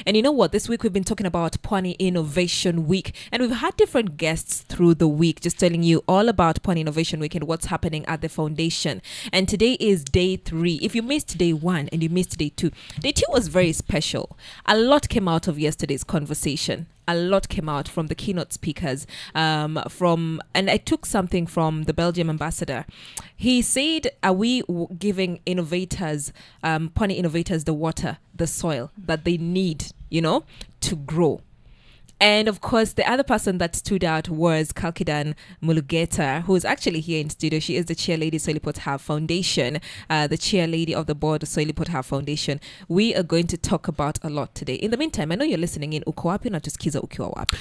And you know what? This week we've been talking about Pwani Innovation Week, and we've had different guests through the week just telling you all about Pwani Innovation Week and what's happening at the foundation. And today is day 3. If you missed day 1 and you missed day 2 was very special. A lot came out of yesterday's conversation. A lot came out from the keynote speakers, and I took something from the Belgium ambassador. He said, are we giving innovators, Pwani innovators, the water, the soil that they need, to grow? And of course, the other person that stood out was Kalkidan Mulugeta, who is actually here in studio. She is the chair lady Soilipot Have Foundation, the chair lady of the board of Soilipot Have Foundation. We are going to talk about a lot today. In the meantime, I know you're listening in. Uko wapi unatusikiza ukiwa wapi?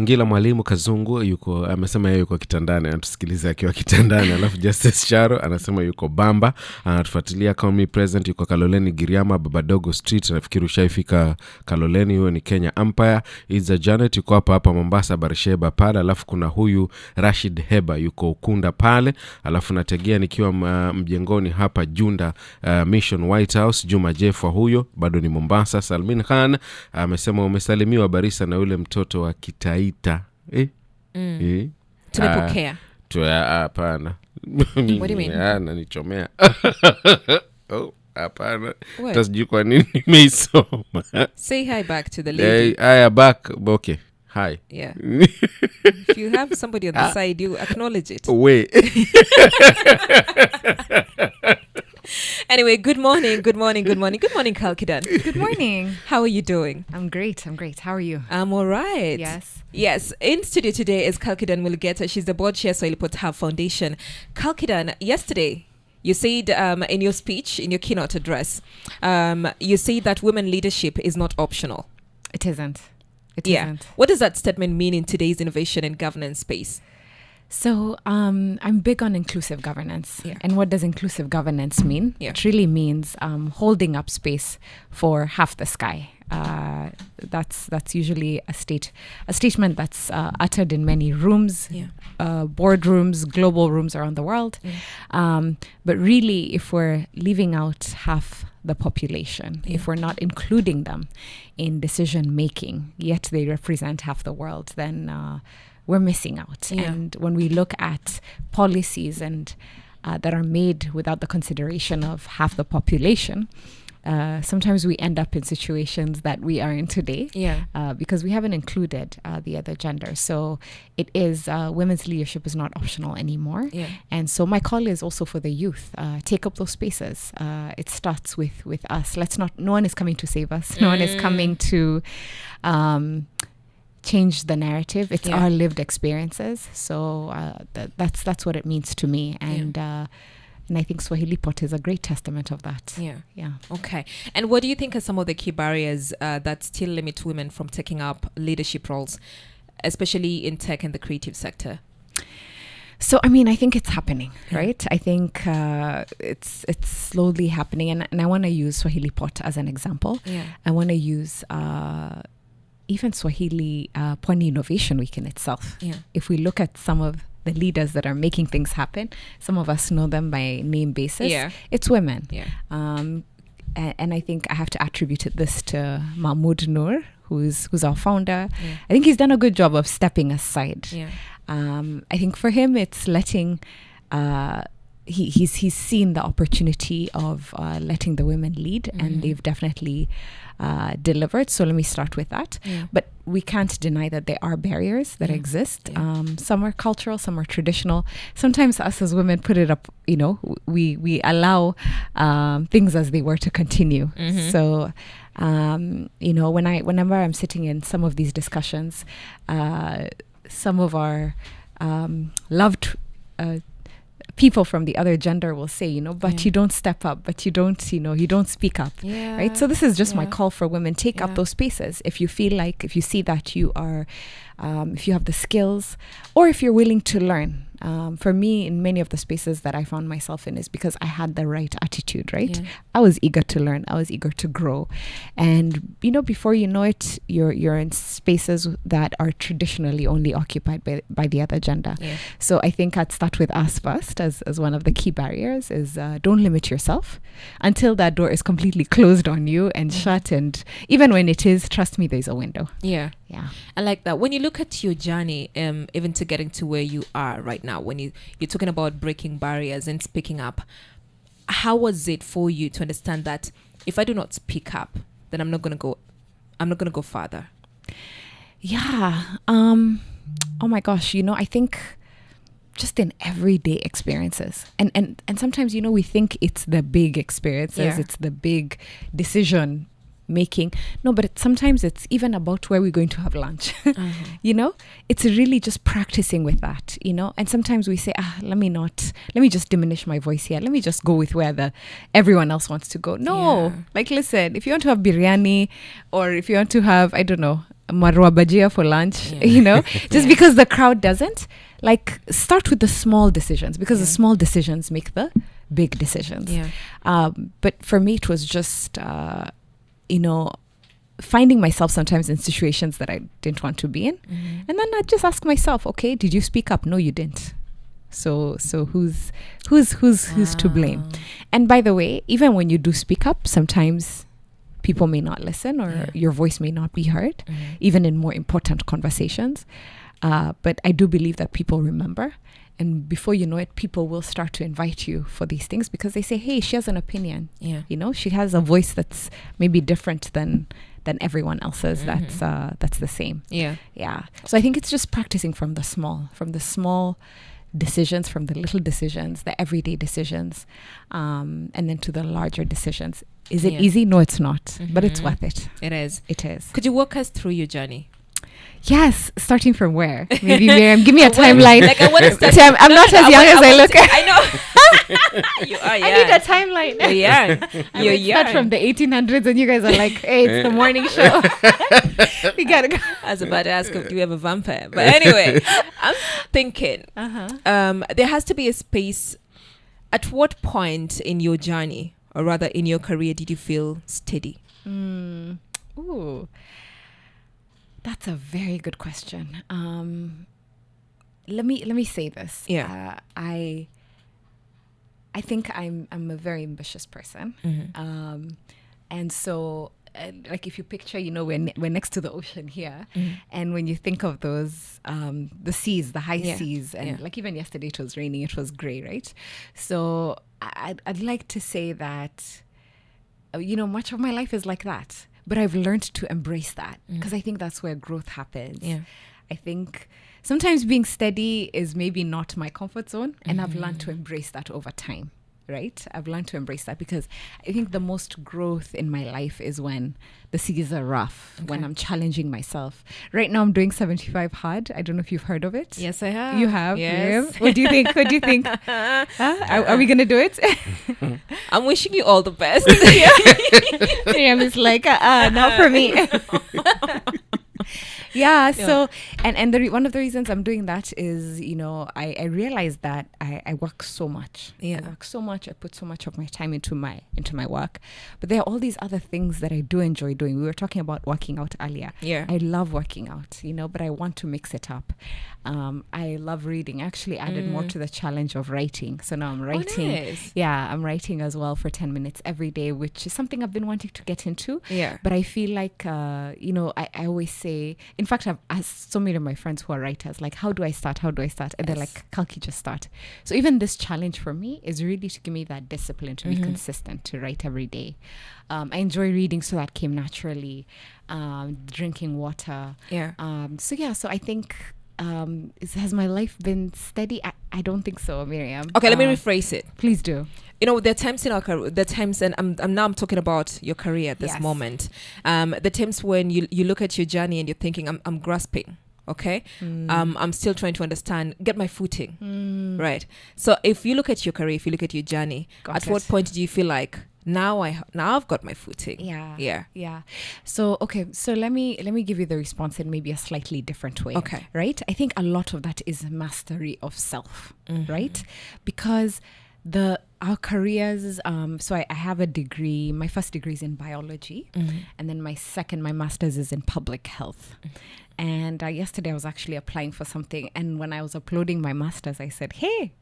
Ngila Mwalimu Kazungu yuko amesema yeye yuko kitandani, anatusikiliza akiwa kitandani. Alafu Justice Charo anasema yuko Bamba, anatufuatilia kama present yuko Kaloleni Giriama Babadogo Street. Nafikiri ushaifika Kaloleni, huyo ni Kenya Empire. Iza Janet yuko hapa Mombasa Barisheba pale. Alafu kuna huyu Rashid Heba yuko Ukunda pale. Alafu nategea nikiwa mjengoni hapa Junda Mission White House. Juma Jefwa huyo bado ni Mombasa. Salmin Khan amesema umesalimiwa Barisa na ule mtoto wa Kitaita. Tumepokea. Hapana. What do you mean? Ananichomea. Hapana. Tasijui kwa nini nimeisoma. Say hi back to the lady. Hi back. Okay. Hi. Yeah. If you have somebody on the side, you acknowledge it. Wait. Anyway, good morning, Kalkidan. Good morning. How are you doing? I'm great. How are you? I'm all right. Yes. In studio today is Kalkidan Mulugeta. She's the board chair Soilipot Have Foundation. Kalkidan, yesterday you said in your speech, in your keynote address, you said that women leadership is not optional. It isn't. What does that statement mean in today's innovation and governance space? So I'm big on inclusive governance. Yeah. And what does inclusive governance mean? Yeah. It really means holding up space for half the sky. That's usually a statement that's uttered in many rooms, boardrooms, global rooms around the world. But really, if we're leaving out half the population, if we're not including them in decision making, yet they represent half the world, then we're missing out. And when we look at policies and that are made without the consideration of half the population, sometimes we end up in situations that we are in today because we haven't included the other gender. So it is women's leadership is not optional anymore. And so my call is also for the youth. Take up those spaces. It starts with us. No one is coming to save us. No one is coming to change the narrative. It's our lived experiences. So that's what it means to me. And I think Swahili Pot is a great testament of that. Yeah. Okay. And what do you think are some of the key barriers that still limit women from taking up leadership roles, especially in tech and the creative sector? So, I think it's happening, right? I think it's slowly happening. And I want to use Swahili Pot as an example. I want to use even Swahili Pwani Innovation Week in itself. If we look at some of the leaders that are making things happen, some of us know them by name basis. It's women. And I think I have to attribute this to Mahmoud Noor, who's our founder. I think he's done a good job of stepping aside. I think for him, it's letting he's seen the opportunity of letting the women lead, and they've definitely delivered. So let me start with that. But we can't deny that there are barriers that exist. Some are cultural, some are traditional. Sometimes us as women put it up, we allow things as they were to continue. So whenever I'm sitting in some of these discussions, some of our loved people from the other gender will say, but you don't step up, but you don't, you don't speak up, right? So this is just my call for women. Take up those spaces. If you feel like, if you see that you are if you have the skills, or if you're willing to learn. For me, in many of the spaces that I found myself in is because I had the right attitude, right? Yeah. I was eager to learn. I was eager to grow. And, before you know it, you're in spaces that are traditionally only occupied by the other gender. Yeah. So I think I'd start with us first as one of the key barriers is don't limit yourself until that door is completely closed on you and shut. And even when it is, trust me, there's a window. Yeah. Yeah. I like that. When you look at your journey, even to getting to where you are right now, when you're talking about breaking barriers and speaking up, how was it for you to understand that if I do not speak up, then I'm not gonna go farther? Yeah. Oh my gosh. I think just in everyday experiences, and sometimes we think it's the big experiences, it's the big decision making. No, but sometimes it's even about where we're going to have lunch. It's really just practicing with that. And sometimes we say, let me just diminish my voice here, let me just go with where everyone else wants to go. No, like, listen, if you want to have biryani, or if you want to have, I don't know, marwa bajia for lunch, just because the crowd doesn't, like, start with the small decisions, because the small decisions make the big decisions. But for me, it was just finding myself sometimes in situations that I didn't want to be in. And then I just ask myself, okay, did you speak up? No, you didn't. So who's to blame? And by the way, even when you do speak up, sometimes people may not listen, or your voice may not be heard, even in more important conversations. But I do believe that people remember. And before you know it, people will start to invite you for these things because they say, hey, she has an opinion. She has a voice that's maybe different than everyone else's. That's the same. So I think it's just practicing from the small decisions, from the little decisions, the everyday decisions, and then to the larger decisions. Is it easy? No, it's not, but it's worth it. It is. It is. Could you walk us through your journey? Yes, starting from where? Maybe Miriam, give me a timeline. Like, I want to start. I'm not as young as I look. I know. You are young. I need a timeline. You're young. You're young. Start from the 1800s, and you guys are like, hey, it's the morning show. We gotta go. I was about to ask if do we have a vampire, but anyway, I'm thinking there has to be a space. At what point in your journey, or rather in your career, did you feel steady? Ooh. That's a very good question. Let me say this. I think I'm a very ambitious person, and so like, if you picture, we're next to the ocean here, and when you think of those the seas, the high seas, and like even yesterday it was raining, it was grey, right? So I'd like to say that much of my life is like that. But I've learned to embrace that because I think that's where growth happens. I think sometimes being steady is maybe not my comfort zone, and I've learned to embrace that over time, right? I've learned to embrace that because I think the most growth in my life is when the seas are rough, when I'm challenging myself. Right now I'm doing 75 hard. I don't know if you've heard of it. Yes, I have. You have? Yes. What do you think? What do you think? Are we going to do it? I'm wishing you all the best. Miriam is like, not for me. So and one of the reasons I'm doing that is I realized that I work so much. I work so much. I put so much of my time into my work, but there are all these other things that I do enjoy doing. We were talking about working out earlier. I love working out, but I want to mix it up. I love reading. I actually added more to the challenge of writing, so now I'm writing. Nice. I'm writing as well for 10 minutes every day, which is something I've been wanting to get into. But I feel like I always say, in fact, I've asked so many of my friends who are writers, like, how do I start? And they're like, Kalki, just start. So even this challenge for me is really to give me that discipline to be consistent, to write every day. I enjoy reading, so that came naturally. Drinking water. So I think, has my life been steady? I don't think so, Miriam. Okay, let me rephrase it. Please do. There are times in our career, and I'm talking about your career at this moment. The times when you look at your journey and you're thinking, I'm grasping. Okay, I'm still trying to understand, get my footing, right? So if you look at your career, if you look at your journey, what point do you feel like now I've got my footing. Yeah. So let me give you the response in maybe a slightly different way. Okay. Right? I think a lot of that is mastery of self, right? Because our careers, so I have a degree. My first degree is in biology, and then my master's is in public health. And yesterday I was actually applying for something, and when I was uploading my master's, I said, hey,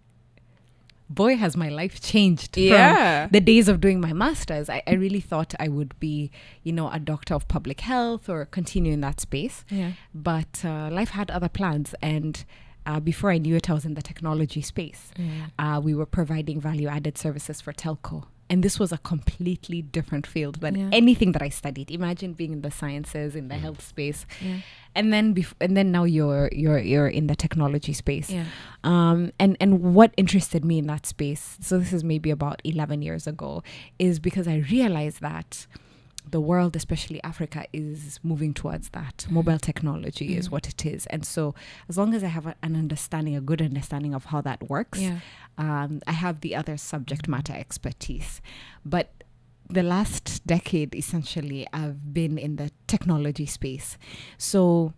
boy, has my life changed from the days of doing my master's. I really thought I would be, a doctor of public health or continue in that space. Yeah. But life had other plans. And before I knew it, I was in the technology space. We were providing value-added services for telco. And this was a completely different field than anything that I studied. Imagine being in the sciences, in the health space. Yeah. And then now you're in the technology space. Yeah. And what interested me in that space, so this is maybe about 11 years ago, is because I realized that the world, especially Africa, is moving towards that. Mobile technology is what it is. And so as long as I have a good understanding of how that works, I have the other subject matter expertise. But the last decade, essentially, I've been in the technology space. So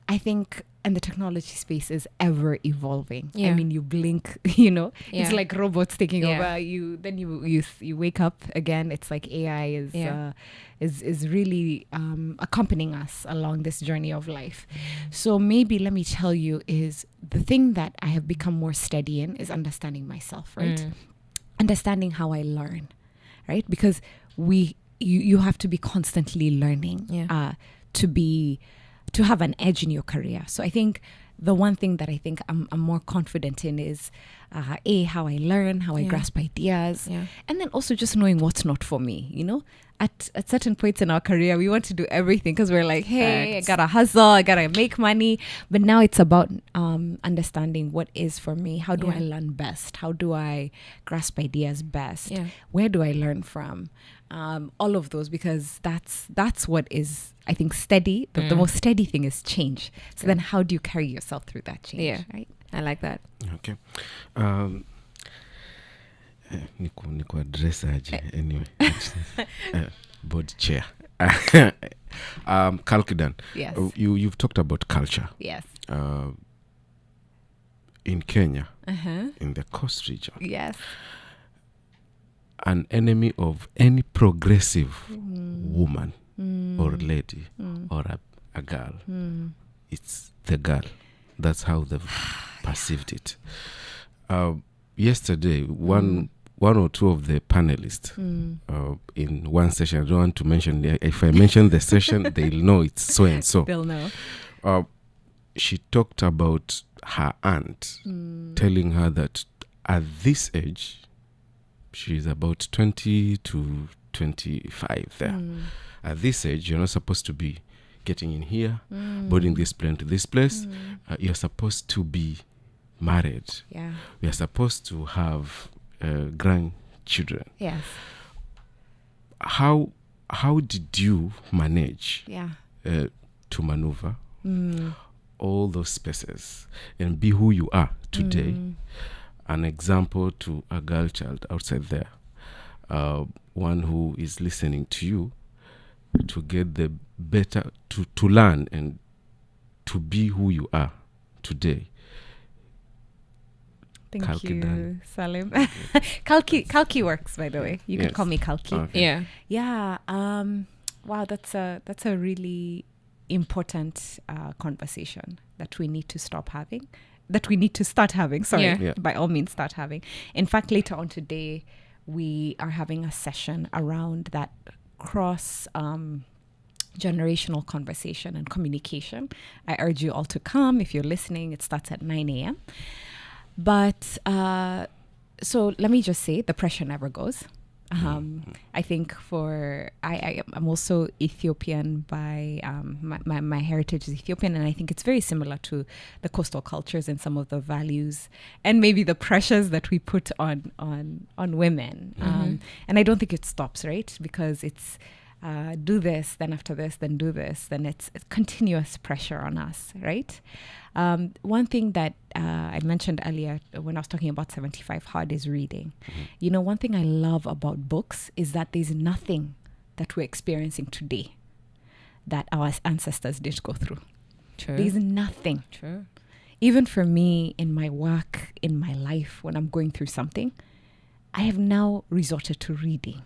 I think, and the technology space is ever evolving. I mean, you blink, it's like robots taking over. You wake up again. It's like AI is really accompanying us along this journey of life. So maybe let me tell you, is the thing that I have become more steady in is understanding myself, right? Understanding how I learn, right? Because you have to be constantly learning to have an edge in your career. So I think the one thing that I think I'm more confident in is how I learn, how I grasp ideas, and then also just knowing what's not for me. At certain points in our career, we want to do everything because we're like, hey, I gotta hustle, I gotta make money. But now it's about understanding what is for me. How do I learn best? How do I grasp ideas best? Where do I learn from? All of those, because that's what is, I think, steady. The most steady thing is change. So then how do you carry yourself through that change? Right? I like that. Okay. Niku address aje anyway. Board chair. Kalkidan. Yes. You've talked about culture. Yes. In Kenya, in the coast region. Yes. An enemy of any progressive woman or lady or a girl, it's the girl. That's how they've perceived it. Yesterday, one or two of the panelists in one session, I don't want to mention, if I mention the session, they'll know it's so and so. They'll know. She talked about her aunt telling her that at this age, she's about 20 to 25 there. At this age, you're not supposed to be getting in here, boarding this plane to this place. You're supposed to be married. Yeah. You're supposed to have grandchildren. Yes. How did you manage to maneuver all those spaces and be who you are today? An example to a girl child outside there, one who is listening to you, to get the better, to learn and to be who you are today. Thank Kalkidan. you, Salim. Kalki works, by the way. You can call me Kalki. Okay. Yeah. Wow, that's a really important conversation that we need to stop having. That we need to start having. Sorry, by all means, start having. In fact, later on today, we are having a session around that cross generational conversation and communication. I urge you all to come. If you're listening, it starts at 9 a.m. But so let me just say, the pressure never goes. I think I'm also Ethiopian by my heritage is Ethiopian, and I think it's very similar to the coastal cultures and some of the values and maybe the pressures that we put on women. And I don't think it stops, right? Because it's do this, then after this, then do this, then it's continuous pressure on us, right? One thing that I mentioned earlier when I was talking about 75 hard is reading. One thing I love about books is that there's nothing that we're experiencing today that our ancestors didn't go through. True. There's nothing. True. Even for me, in my work, in my life, when I'm going through something, I have now resorted to reading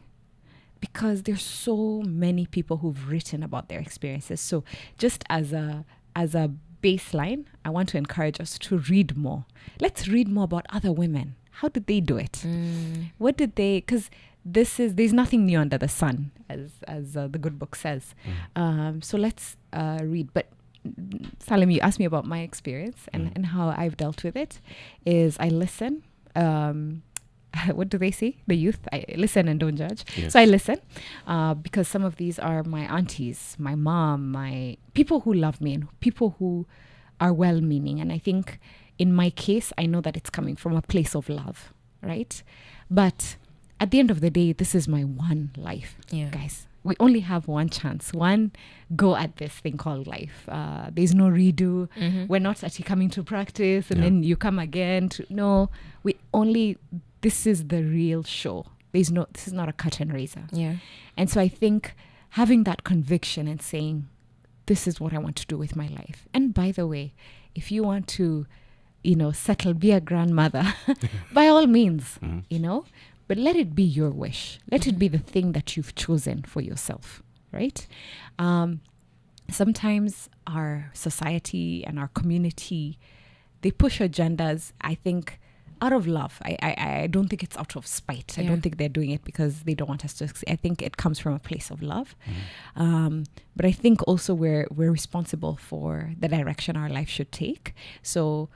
because there's so many people who've written about their experiences. So just as a baseline, I want to encourage us to read more. Let's read more about other women. How did they do it? What did they, because there's nothing new under the sun, as the good book says. So let's read. But Salim, you asked me about my experience and how I've dealt with it. Is I listen. What do they say? The youth, I listen and don't judge. Yes. So I listen because some of these are my aunties, my mom, my people who love me and people who are well-meaning. And I think in my case, I know that it's coming from a place of love, right? But at the end of the day, this is my one life, guys. We only have one chance, one go at this thing called life. There's no redo. We're not actually coming to practice and then you come again. No, this is the real show. This is not a curtain raiser. Yeah. And so I think having that conviction and saying, this is what I want to do with my life. And by the way, if you want to, settle, be a grandmother, by all means, but let it be your wish. Let it be the thing that you've chosen for yourself, right? Sometimes our society and our community, they push agendas, I think, out of love. I don't think it's out of spite. I don't think they're doing it because they don't want us to succeed. I think it comes from a place of love. But I think also we're responsible for the direction our life should take. So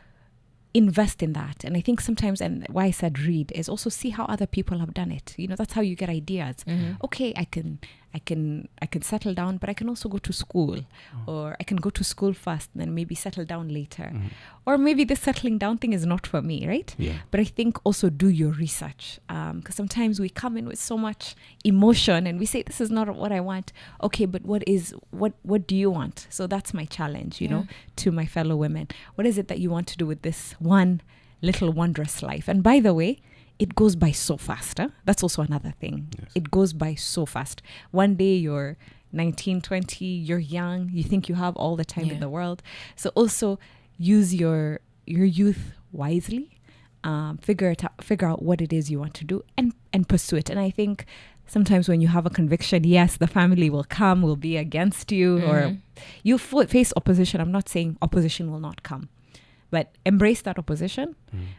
invest in that. And I think sometimes, and why I said read, is also see how other people have done it. That's how you get ideas. Okay, I can settle down, but I can also go to school, or I can go to school first and then maybe settle down later. Or maybe this settling down thing is not for me, right? Yeah. But I think also do your research, because sometimes we come in with so much emotion and we say, this is not what I want. Okay, but what do you want? So that's my challenge, to my fellow women. What is it that you want to do with this one little wondrous life? And by the way, it goes by so fast. Huh? That's also another thing. Yes. It goes by so fast. One day you're 19, 20, you're young, you think you have all the time in the world. So also use your youth wisely, figure out what it is you want to do and pursue it. And I think sometimes when you have a conviction, yes, the family will be against you, or you face opposition. I'm not saying opposition will not come. But embrace that opposition,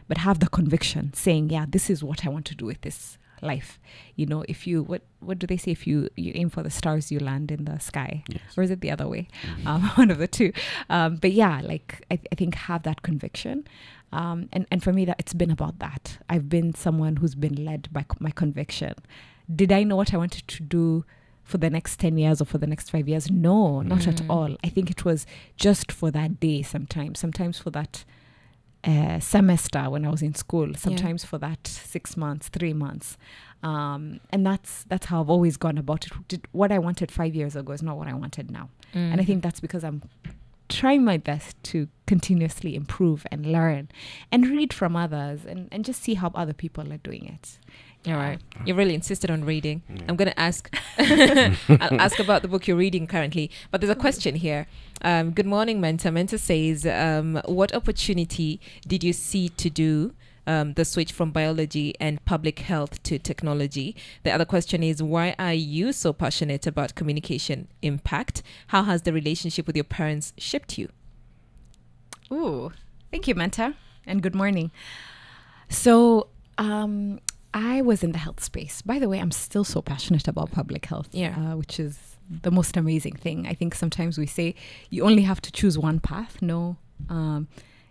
but have the conviction saying, yeah, this is what I want to do with this life. If you, what do they say? If you aim for the stars, you land in the sky. Yes. Or is it the other way? One of the two. But yeah, I think have that conviction. And for me, that it's been about that. I've been someone who's been led by my conviction. Did I know what I wanted to do for the next 10 years or for the next 5 years? No, not at all. I think it was just for that day sometimes for that semester when I was in school, sometimes for that 6 months, 3 months. And that's how I've always gone about it. What I wanted 5 years ago is not what I wanted now. And I think that's because I'm trying my best to continuously improve and learn and read from others and just see how other people are doing it. All right. You really insisted on reading. Yeah. I'm going to ask I'll ask about the book you're reading currently. But there's a question here. Good morning, Mentor. Mentor says, what opportunity did you see to do the switch from biology and public health to technology? The other question is, why are you so passionate about communication impact? How has the relationship with your parents shaped you? Ooh, thank you, Mentor. And good morning. So, I was in the health space. By the way, I'm still so passionate about public health, which is the most amazing thing. I think sometimes we say you only have to choose one path. No,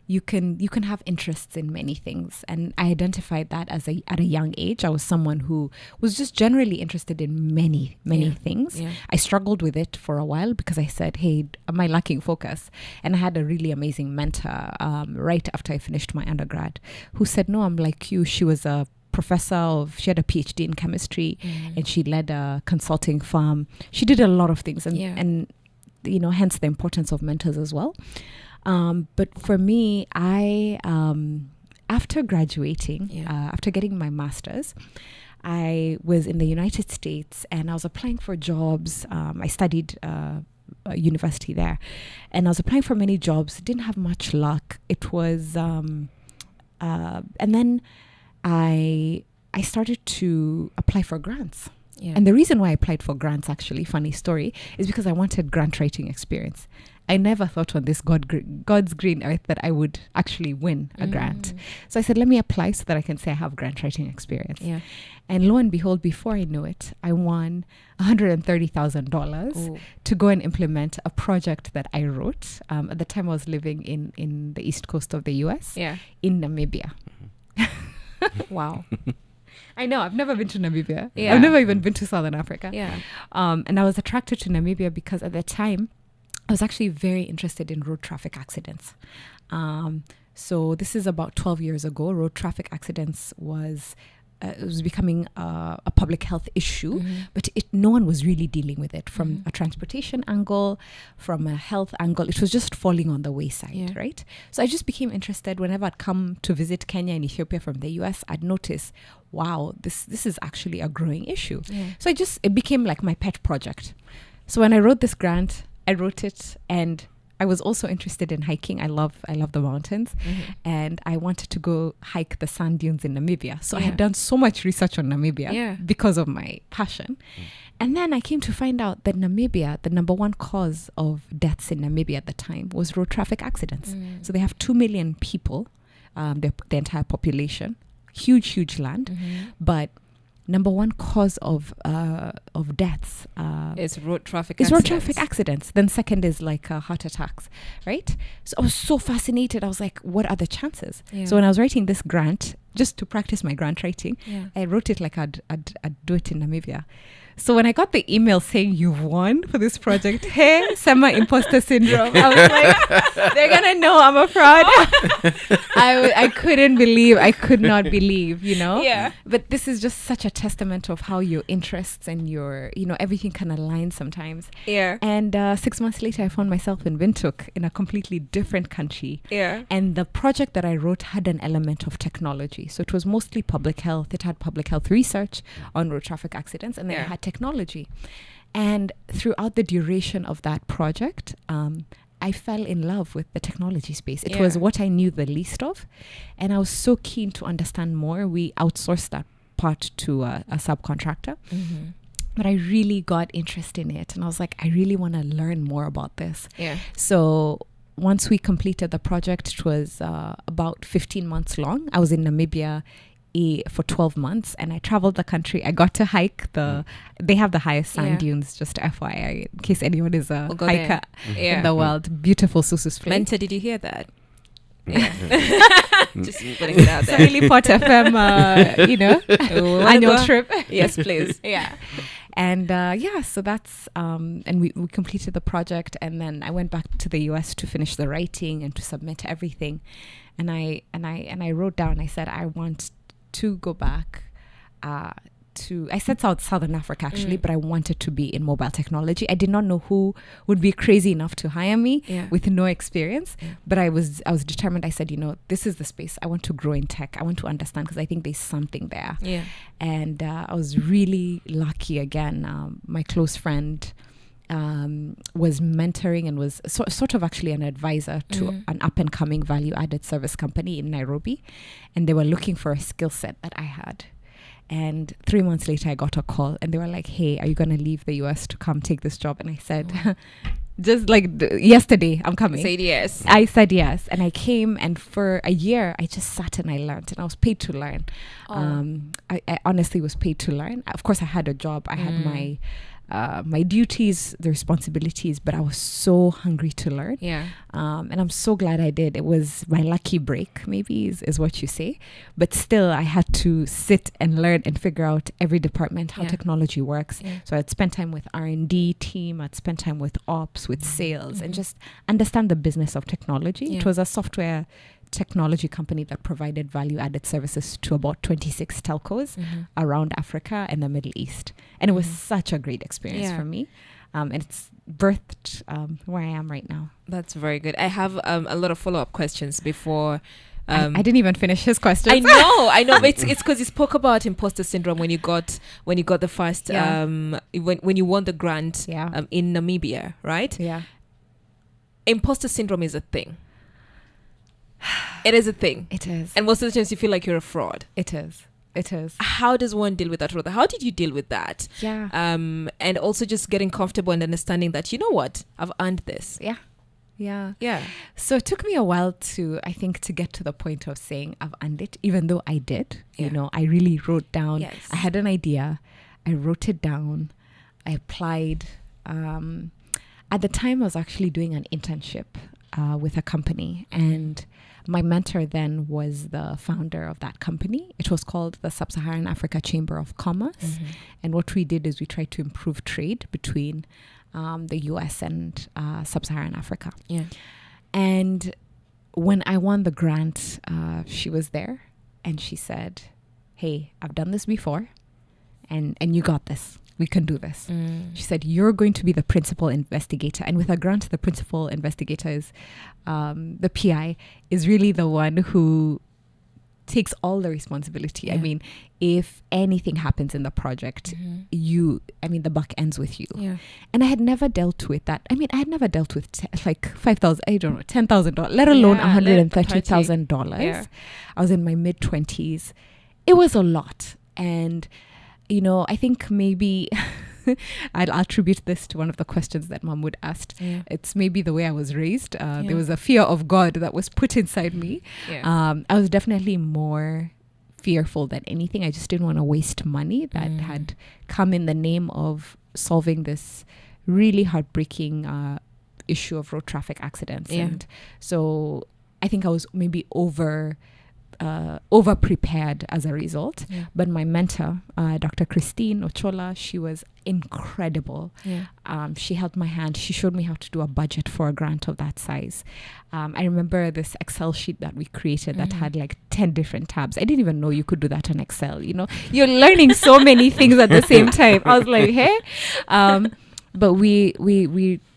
you can have interests in many things. And I identified that at a young age. I was someone who was just generally interested in many things. Yeah. I struggled with it for a while because I said, hey, am I lacking focus? And I had a really amazing mentor right after I finished my undergrad who said, no, I'm like you. She was a she had a PhD in chemistry, and she led a consulting firm. She did a lot of things, and hence the importance of mentors as well. But for me, I after graduating, after getting my master's, I was in the United States and I was applying for jobs. I studied university there, and I was applying for many jobs. Didn't have much luck. It was, and then I started to apply for grants. Yeah. And the reason why I applied for grants, actually, funny story, is because I wanted grant writing experience. I never thought on this God's green earth that I would actually win a grant. So I said, let me apply so that I can say I have grant writing experience. Yeah. And lo and behold, before I knew it, I won $130,000 to go and implement a project that I wrote. At the time I was living in the east coast of the US, in Namibia. Wow. I know, I've never been to Namibia. Yeah. I've never even been to Southern Africa. Yeah. And I was attracted to Namibia because at the time, I was actually very interested in road traffic accidents. So this is about 12 years ago. Road traffic accidents was becoming a public health issue, but no one was really dealing with it from a transportation angle, from a health angle. It was just falling on the wayside, right? So I just became interested. Whenever I'd come to visit Kenya and Ethiopia from the US, I'd notice, wow, this is actually a growing issue. Yeah. So it became like my pet project. So when I wrote this grant, I wrote it, and I was also interested in hiking. I love the mountains, and I wanted to go hike the sand dunes in Namibia. So I had done so much research on Namibia because of my passion. And then I came to find out that Namibia, the number one cause of deaths in Namibia at the time was road traffic accidents. So they have 2 million people, the entire population, huge land, but number one cause of deaths is road traffic accidents. Then second is like heart attacks, right? So I was so fascinated. I was like, what are the chances? So when I was writing this grant, just to practice my grant writing, I wrote it like I'd do it in Namibia. So when I got the email saying you've won for this project, hey, semi-imposter syndrome, I was like, they're gonna know I'm a fraud. I could not believe, Yeah. But this is just such a testament of how your interests and your, everything can align sometimes. Yeah. And 6 months later, I found myself in Windhoek, in a completely different country. Yeah. And the project that I wrote had an element of technology. So it was mostly public health. It had public health research on road traffic accidents, and then it had technology. And throughout the duration of that project, I fell in love with the technology space. It was what I knew the least of, and I was so keen to understand more. We outsourced that part to a subcontractor, but I really got interested in it, and I was like, I really want to learn more about this. Yeah. So once we completed the project, it was about 15 months long. I was in Namibia for 12 months, and I traveled the country. I got to hike they have the highest sand dunes, just FYI, in case anyone is a hiker in the world. Beautiful Susus Place. Mentor, did you hear that? Yeah. Just putting it out there. Swahili Pot FM, annual trip. Yes, please. Yeah. And so that's and we completed the project, and then I went back to the US to finish the writing and to submit everything. And I wrote down, I said, I want to go back I said Southern Africa actually, but I wanted to be in mobile technology. I did not know who would be crazy enough to hire me with no experience, but I was determined. I said, this is the space. I want to grow in tech. I want to understand, because I think there's something there. Yeah. And I was really lucky again. My close friend was mentoring and was sort of actually an advisor to an up-and-coming value-added service company in Nairobi, and they were looking for a skill set that I had. And 3 months later, I got a call, and they were like, hey, are you going to leave the US to come take this job? And I said, just like yesterday, I'm coming. Said yes. I said yes. And I came, and for a year, I just sat and I learned, and I was paid to learn. I honestly was paid to learn. Of course, I had a job. I had my duties, the responsibilities, but I was so hungry to learn. Yeah. And I'm so glad I did. It was my lucky break, maybe is what you say. But still, I had to sit and learn and figure out every department, how technology works. Yeah. So I'd spend time with R&D team. I'd spend time with ops, with sales, and just understand the business of technology. Yeah. It was a software technology company that provided value-added services to about 26 telcos around Africa and the Middle East. And it was such a great experience for me. And it's birthed where I am right now. That's very good. I have a lot of follow-up questions before... I didn't even finish his question. I know. But it's because you spoke about imposter syndrome when you got the first when you won the grant in Namibia, right? Yeah. Imposter syndrome is a thing. It is a thing. It is. And most of the times you feel like you're a fraud. It is. How does one deal with that? How did you deal with that? Yeah. And also just getting comfortable and understanding that, you know what, I've earned this. Yeah. Yeah. So it took me a while to get to the point of saying I've earned it, even though I did. Yeah. You know, I really wrote down. Yes. I had an idea. I wrote it down. I applied. At the time, I was actually doing an internship with a company, and my mentor then was the founder of that company. It was called the Sub-Saharan Africa Chamber of Commerce. And what we did is we tried to improve trade between the US and Sub-Saharan Africa. Yeah. And when I won the grant, she was there and she said, hey, I've done this before and you got this. We can do this. She said, you're going to be the principal investigator. And with a grant, the principal investigator is, the PI is really the one who takes all the responsibility. Yeah. I mean, if anything happens in the project, the buck ends with you. Yeah. And I had never dealt with that. I mean, I had never dealt with like $5,000, I don't know, $10,000, let alone $130,000. Yeah. I was in my mid-20s. It was a lot. And, you know, I think maybe I'll attribute this to one of the questions that Mom would ask. Yeah. It's maybe the way I was raised. There was a fear of God that was put inside me. Yeah. I was definitely more fearful than anything. I just didn't want to waste money that had come in the name of solving this really heartbreaking issue of road traffic accidents. Yeah. And so I think I was maybe over prepared as a result. Yeah. But my mentor, Dr. Christine Ochola, she was incredible. Yeah. She held my hand. She showed me how to do a budget for a grant of that size. I remember this Excel sheet that we created that had like 10 different tabs. I didn't even know you could do that on Excel. You know, you're learning so many things at the same time. I was like, hey, but we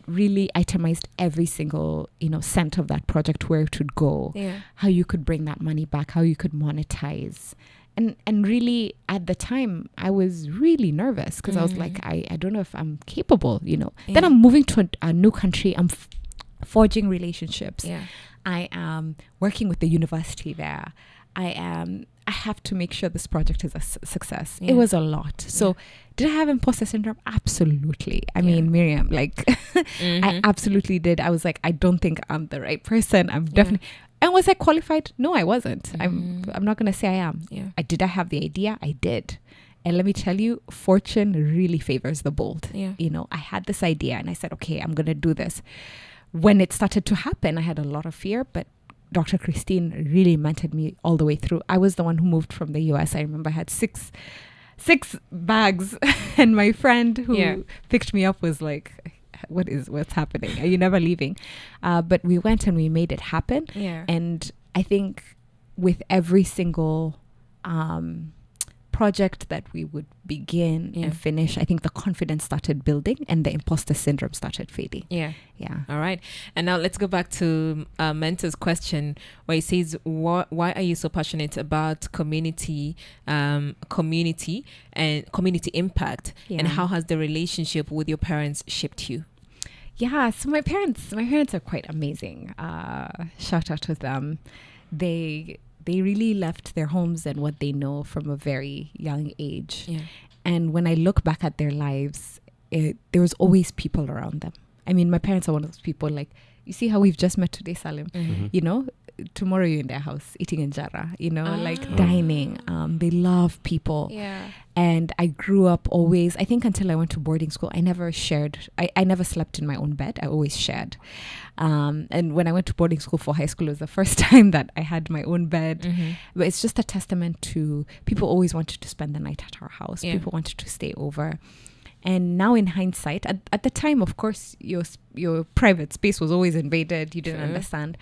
really itemized every single, cent of that project, where it would go, how you could bring that money back, how you could monetize. And really, at the time, I was really nervous because I was like, I don't know if I'm capable, Then I'm moving to a new country. I'm forging relationships. Yeah. I am working with the university there. I have to make sure this project is a success. Yeah. It was a lot. So did I have imposter syndrome? Absolutely. I mean, Miriam, like, I absolutely did. I was like, I don't think I'm the right person. I'm definitely... And was I qualified? No, I wasn't. I'm not going to say I am. Yeah. Did I have the idea? I did. And let me tell you, fortune really favors the bold. Yeah. I had this idea and I said, okay, I'm going to do this. When it started to happen, I had a lot of fear, but Dr. Christine really mentored me all the way through. I was the one who moved from the US. I remember I had six bags and my friend who picked me up was like, what's happening? Are you never leaving? But we went and we made it happen. Yeah. And I think with every single project that we would begin and finish, I think the confidence started building and the imposter syndrome started fading. Yeah. Yeah. All right. And now let's go back to Mentor's question, where he says, why are you so passionate about community and community impact? Yeah. And how has the relationship with your parents shaped you? Yeah. So my parents are quite amazing. Shout out to them. They really left their homes and what they know from a very young age. Yeah. And when I look back at their lives, there was always people around them. I mean, my parents are one of those people, like, you see how we've just met today, Salim? Tomorrow you're in their house eating injera, like dining. They love people. Yeah. And I grew up always, I think until I went to boarding school, I never shared. I never slept in my own bed. I always shared. And when I went to boarding school for high school, it was the first time that I had my own bed. But it's just a testament to people always wanted to spend the night at our house. Yeah. People wanted to stay over. And now in hindsight, at the time, of course, your private space was always invaded. You didn't understand.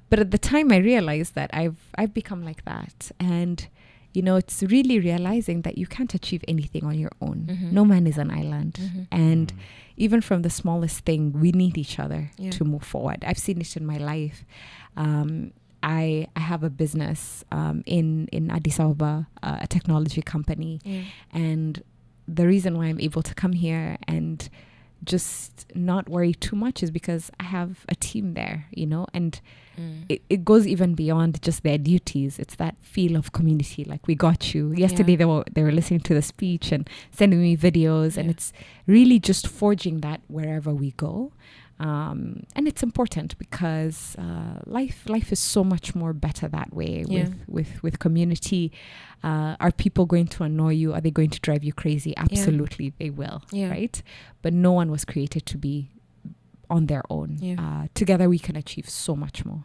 But at the time, I realized that I've become like that. And, you know, it's really realizing that you can't achieve anything on your own. No man is an island. And even from the smallest thing, we need each other to move forward. I've seen it in my life. I have a business in Addis Ababa, a technology company. And the reason why I'm able to come here and just not worry too much is because I have a team there, you know, and it goes even beyond just their duties. It's that feel of community, like we got you. Yesterday they were listening to the speech and sending me videos, and it's really just forging that wherever we go. And it's important because life is so much more better that way with community. Are people going to annoy you? Are they going to drive you crazy? Absolutely, they will, right? But no one was created to be on their own. Together we can achieve so much more.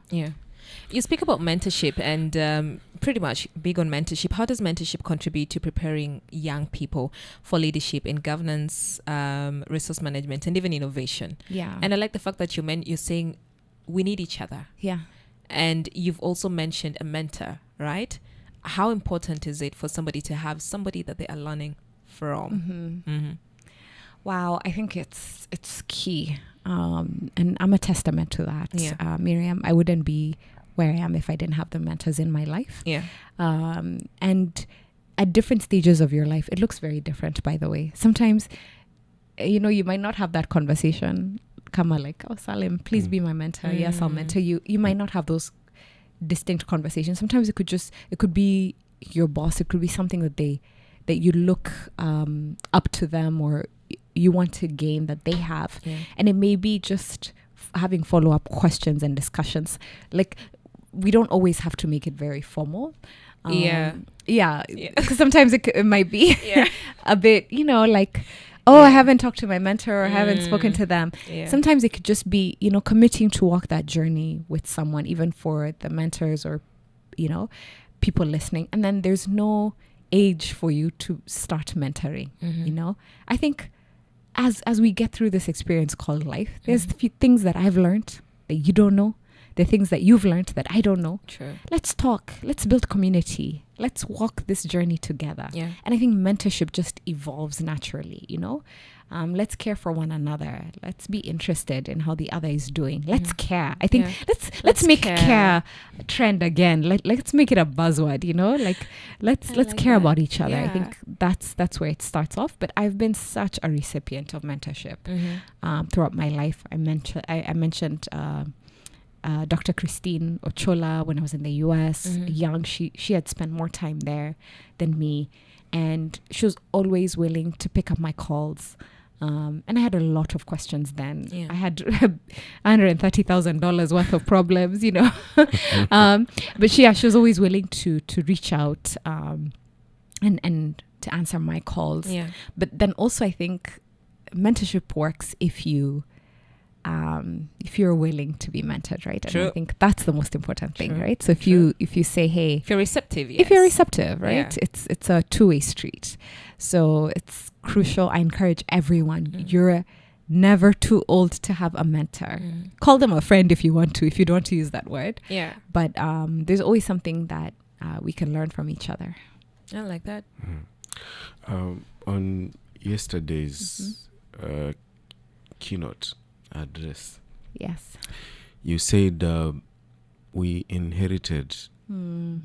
You speak about mentorship and pretty much big on mentorship. How does mentorship contribute to preparing young people for leadership in governance, resource management, and even innovation? And I like the fact that you're saying we need each other. And you've also mentioned a mentor, right? How important is it for somebody to have somebody that they are learning from? Wow, I think it's key. And I'm a testament to that. Miriam, I wouldn't be where I am if I didn't have the mentors in my life. And at different stages of your life, it looks very different, by the way. Sometimes, you know, you might not have that conversation. Kama like, oh, Salim, please be my mentor. Yes, I'll mentor you. You might not have those distinct conversations. Sometimes it could be your boss. It could be something that you look up to them, or you want to gain that they have. And it may be just having follow-up questions and discussions. Like, we don't always have to make it very formal. Because sometimes it might be a bit, you know, like, I haven't talked to my mentor, or I haven't spoken to them. Sometimes it could just be, you know, committing to walk that journey with someone, even for the mentors or, you know, people listening. And then there's no age for you to start mentoring, you know. I think as we get through this experience called life, there's a few things that I've learned that you don't know. There are things that you've learned that I don't know. Let's talk. Let's build community. Let's walk this journey together. And I think mentorship just evolves naturally, you know. Let's care for one another. Let's be interested in how the other is doing. Let's care. I think let's make care a trend again. Let's make it a buzzword, you know. Like let's care about each other. I think that's where it starts off. But I've been such a recipient of mentorship throughout my life. I mentioned Dr. Christine Ochola when I was in the US, young. She had spent more time there than me, and she was always willing to pick up my calls. And I had a lot of questions then. I had $130,000 worth of problems, you know. But she was always willing to reach out and to answer my calls. But then also I think mentorship works if you're willing to be mentored, right? And I think that's the most important thing, right? So if you say, hey, if you're receptive, right? It's a two-way street. So it's crucial. I encourage everyone. You're never too old to have a mentor. Call them a friend if you want to, if you don't want to use that word. But there's always something that we can learn from each other. I like that. On yesterday's keynote address, you said we inherited the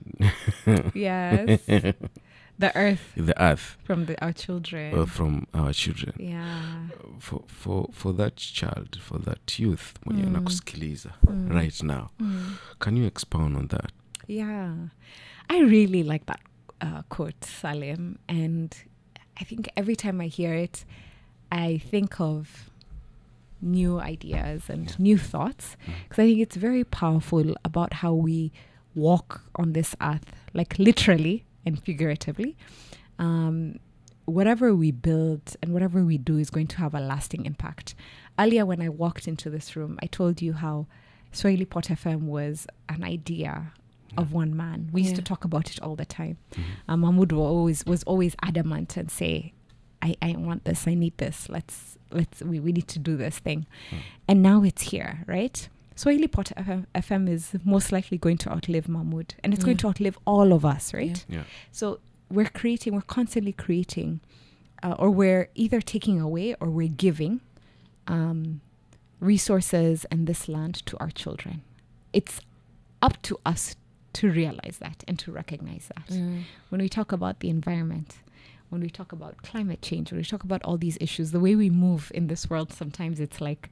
earth from our children, for that child, for that youth mwenye anakusikiliza right now. Can you expound on that? I really like that quote, Salim, and I think every time I hear it, I think of new ideas and new thoughts, because I think it's very powerful about how we walk on this earth, like literally and figuratively. Whatever we build and whatever we do is going to have a lasting impact. Earlier when I walked into this room, I told you how Swahili Pot FM was an idea of one man. We used to talk about it all the time. Mahmoud was always adamant and say, I want this, I need this, we need to do this thing. And now it's here, right? Swahili Pot FM is most likely going to outlive Mahmoud, and it's going to outlive all of us, right? Yeah. So we're constantly creating, or we're either taking away or we're giving resources and this land to our children. It's up to us to realize that and to recognize that. When we talk about the environment, when we talk about climate change, when we talk about all these issues, the way we move in this world, sometimes it's like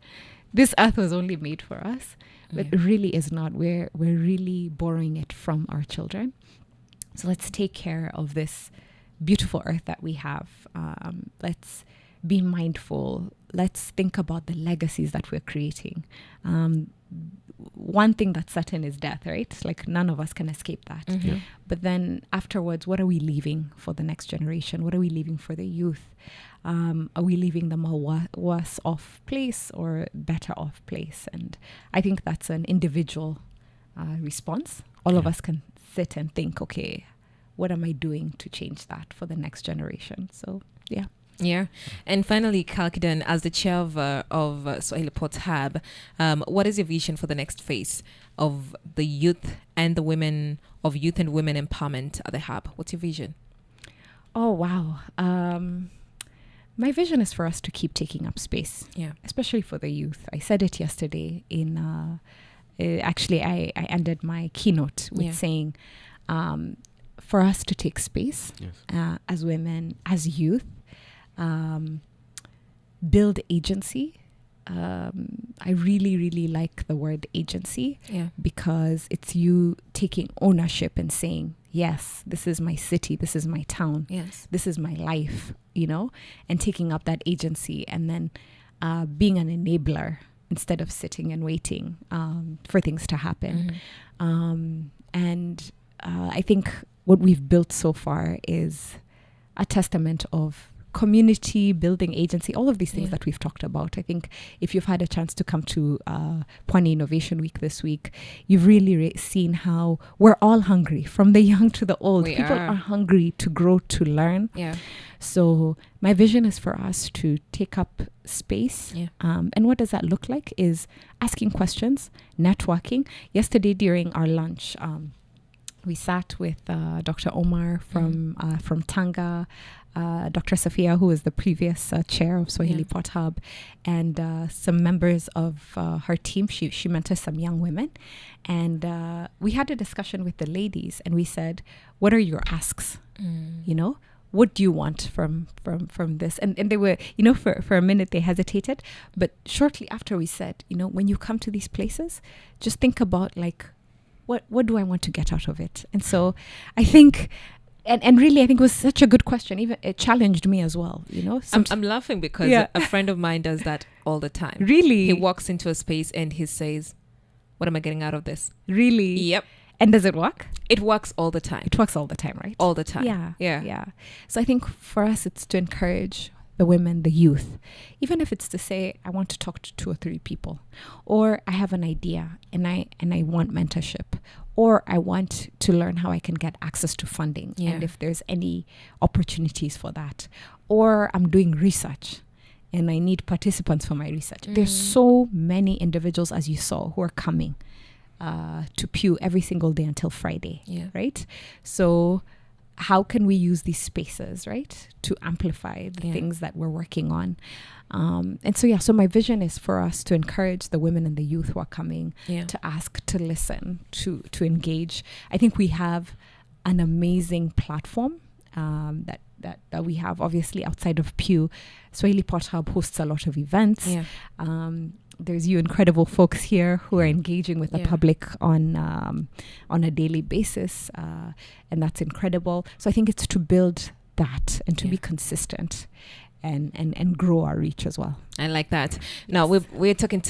this earth was only made for us, but it really is not. We're really borrowing it from our children. So let's take care of this beautiful earth that we have. Let's be mindful. Let's think about the legacies that we're creating. One thing that's certain is death, right? Like none of us can escape that. But then afterwards, what are we leaving for the next generation? What are we leaving for the youth? Are we leaving them a worse off place or better off place? And I think that's an individual response. All of us can sit and think, okay, what am I doing to change that for the next generation? So, yeah. Yeah. And finally, Kalkidan, as the chair of Swahili Pot Hub, what is your vision for the next phase of the youth and the women, of youth and women empowerment at the hub? What's your vision? Oh, wow. My vision is for us to keep taking up space, especially for the youth. I said it yesterday in, actually, I ended my keynote with saying, for us to take space as women, as youth, build agency. I really, really like the word agency because it's you taking ownership and saying, yes, this is my city, this is my town, this is my life, and taking up that agency and then being an enabler instead of sitting and waiting for things to happen. And I think what we've built so far is a testament of community building, agency, all of these things that we've talked about. I think if you've had a chance to come to Pwani Innovation Week this week, you've really seen how we're all hungry, from the young to the old. People are hungry to grow, to learn. So my vision is for us to take up space. And what does that look like is asking questions, networking. Yesterday during our lunch, we sat with Dr. Omar from Tanga, Dr. Sophia, who was the previous chair of Swahili Pot Hub, and some members of her team. She mentors some young women. And we had a discussion with the ladies, and we said, what are your asks? What do you want from this? And they were, for a minute they hesitated. But shortly after we said, when you come to these places, just think about what do I want to get out of it? And so I think, and really I think it was such a good question. Even it challenged me as well, I'm laughing because a friend of mine does that all the time. Really? He walks into a space and he says, what am I getting out of this? Really? Yep. And does it work? It works all the time. It works all the time, right? All the time. Yeah. So I think for us, it's to encourage the women, the youth, even if it's to say, I want to talk to 2 or 3 people, or I have an idea and I want mentorship, or I want to learn how I can get access to funding and if there's any opportunities for that, or I'm doing research and I need participants for my research. There's so many individuals, as you saw, who are coming to Pew every single day until Friday, right? So how can we use these spaces, right, to amplify the things that we're working on? And so my vision is for us to encourage the women and the youth who are coming to ask, to listen, to engage. I think we have an amazing platform that we have, obviously, outside of Pew. Swahili Pot Hub hosts a lot of events. There's you incredible folks here who are engaging with the public on a daily basis, and that's incredible. So I think it's to build that and to be consistent and grow our reach as well. I like that. Now we've been speaking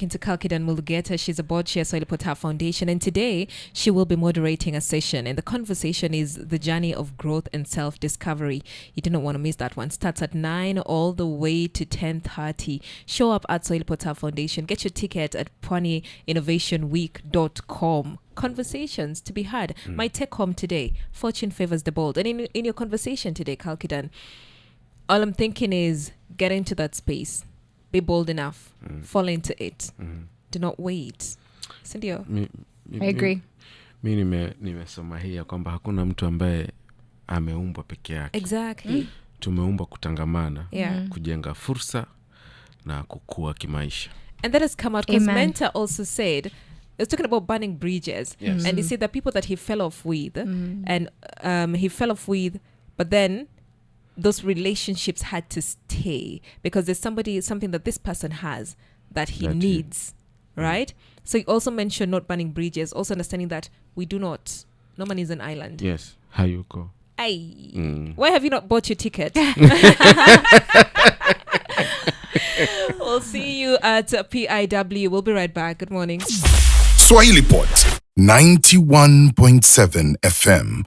to Kalkidan Mulugeta. She's a board chair, Swahili Pot Hub Foundation, and today she will be moderating a session. And the conversation is the journey of growth and self-discovery. You do not want to miss that one. Starts at 9 all the way to 10:30. Show up at Swahili Pot Hub Foundation. Get your ticket at pwaniinnovationweek.com. Conversations to be had. My take home today: fortune favors the bold. And in your conversation today, Kalkidan, All I'm thinking is get into that space, be bold enough, fall into it. Do not wait. Sindio? I agree. Mi nimesoma hii ya kwamba hakuna mtu ambaye ameumbwa peke yake. Exactly. Tumeumbwa kutangamana, Yeah. kujenga fursa na kukua kimaisha. And that has come out because Amen. Mentor also said, he was talking about burning bridges. Yes. And he said the people that he fell off with, and he fell off with, but then those relationships had to stay because there's something that this person has that he That needs, right? So he also mentioned not burning bridges, also understanding that no man is an island. Yes. Hayuko. Aye. Why have you not bought your ticket? We'll see you at PIW. We'll be right back. Good morning. Swahili Pot 91.7 FM.